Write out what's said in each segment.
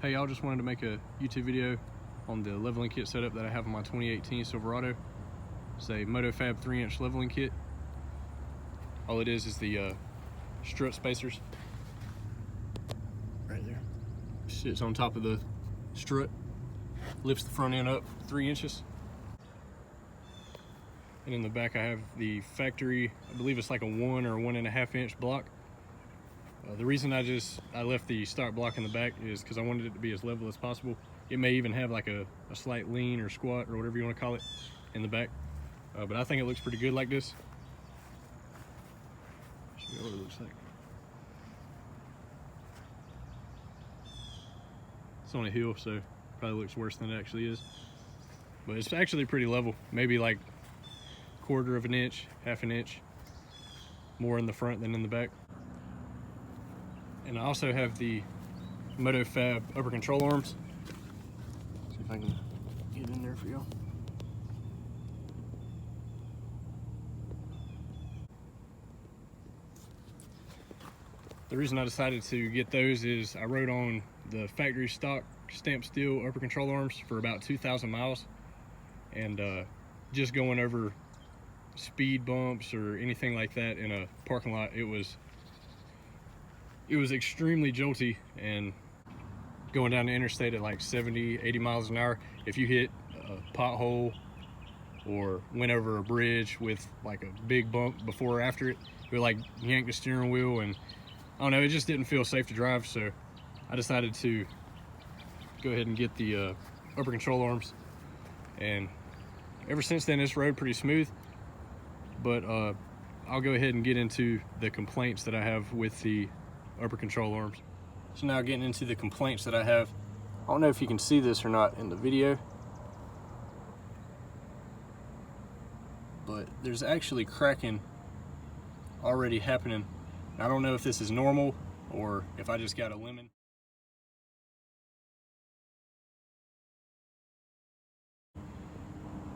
Hey y'all, just wanted to make a YouTube video on the leveling kit setup that I have on my 2018 Silverado. It's a MotoFab 3-inch leveling kit. All it is the strut spacers. Right there. Sits on top of the strut. Lifts the front end up 3 inches. And in the back I have the factory, I believe it's like a 1 or 1.5 inch block. The reason I left the stock block in the back is because I wanted it to be as level as possible. It may even have like a slight lean or squat or whatever you want to call it in the back. But I think it looks pretty good like this. Show you what it looks like. It's on a hill, so probably looks worse than it actually is. But it's actually pretty level. Maybe like 1/4 of an inch, 1/2 inch more in the front than in the back. And I also have the MotoFab upper control arms. See if I can get in there for y'all. The reason I decided to get those is I rode on the factory stock stamped steel upper control arms for about 2,000 miles. And just going over speed bumps or anything like that in a parking lot, it was extremely jolty, and going down the interstate at like 70, 80 miles an hour, if you hit a pothole or went over a bridge with like a big bump before or after it, it would like yank the steering wheel, and I don't know, it just didn't feel safe to drive. So I decided to go ahead and get the upper control arms, and ever since then it's rode pretty smooth. But I'll go ahead and get into the complaints that I have with the upper control arms. So now getting into the complaints that I have. I don't know if you can see this or not in the video, but there's actually cracking already happening. I don't know if this is normal or if I just got a lemon.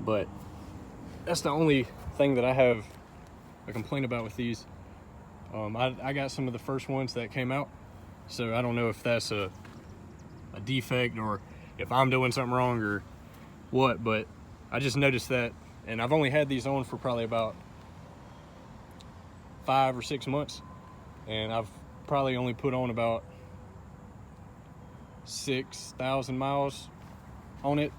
But that's the only thing that I have a complaint about with these. I got some of the first ones that came out, so I don't know if that's a defect or if I'm doing something wrong or what, but I just noticed that, and I've only had these on for probably about 5 or 6 months, and I've probably only put on about 6,000 miles on it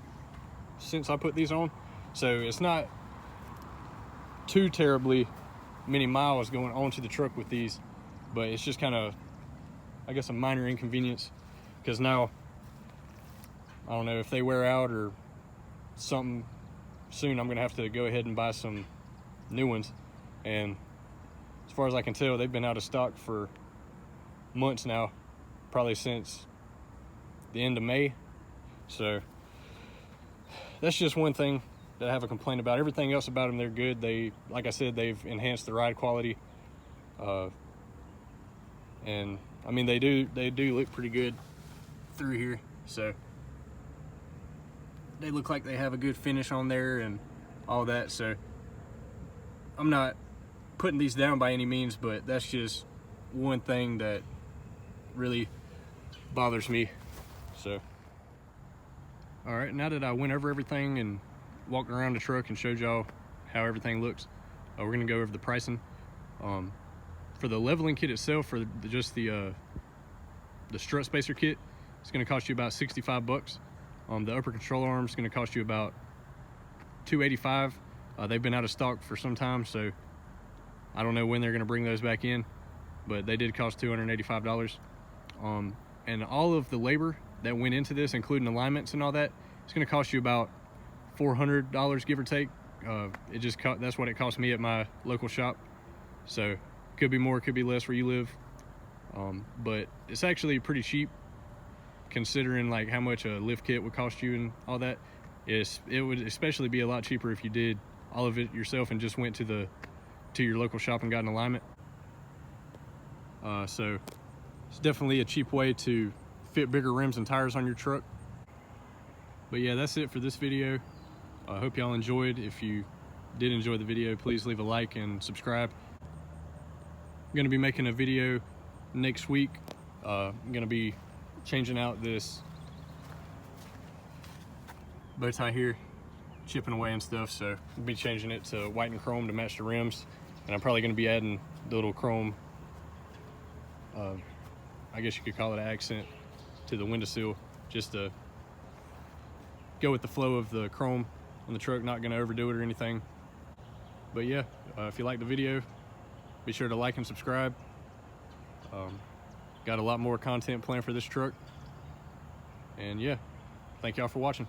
since I put these on. So it's not too terribly many miles going onto the truck with these, but it's just kind of, I guess, a minor inconvenience, because now I don't know if they wear out or something soon, I'm gonna have to go ahead and buy some new ones. And as far as I can tell, they've been out of stock for months now, probably since the end of May. So that's just one thing that I have a complaint about. Everything else about them, they're good. They, like I said, they've enhanced the ride quality, and I mean they do look pretty good through here. So they look like they have a good finish on there and all that. So I'm not putting these down by any means, but that's just one thing that really bothers me. So all right, now that I went over everything and walked around the truck and showed y'all how everything looks, we're gonna go over the pricing. For the leveling kit itself, for just the strut spacer kit, it's gonna cost you about 65 bucks. The upper control arm is gonna cost you about $285. They've been out of stock for some time, so I don't know when they're gonna bring those back in, but they did cost $285. And all of the labor that went into this, including alignments and all that, it's gonna cost you about $400, give or take. That's what it cost me at my local shop. So could be more, could be less where you live. But it's actually pretty cheap considering like how much a lift kit would cost you and all that. It would especially be a lot cheaper if you did all of it yourself and just went to your local shop and got an alignment. So it's definitely a cheap way to fit bigger rims and tires on your truck. But yeah, that's it for this video. I hope y'all enjoyed. If you did enjoy the video, please leave a like and subscribe. I'm gonna be making a video next week. I'm gonna be changing out this bow tie here, chipping away and stuff, so we'll be changing it to white and chrome to match the rims. And I'm probably going to be adding the little chrome, I guess you could call it an accent, to the windowsill, just to go with the flow of the chrome on the truck. Not going to overdo it or anything. But yeah, if you like the video, be sure to like and subscribe. Got a lot more content planned for this truck. And yeah, thank y'all for watching.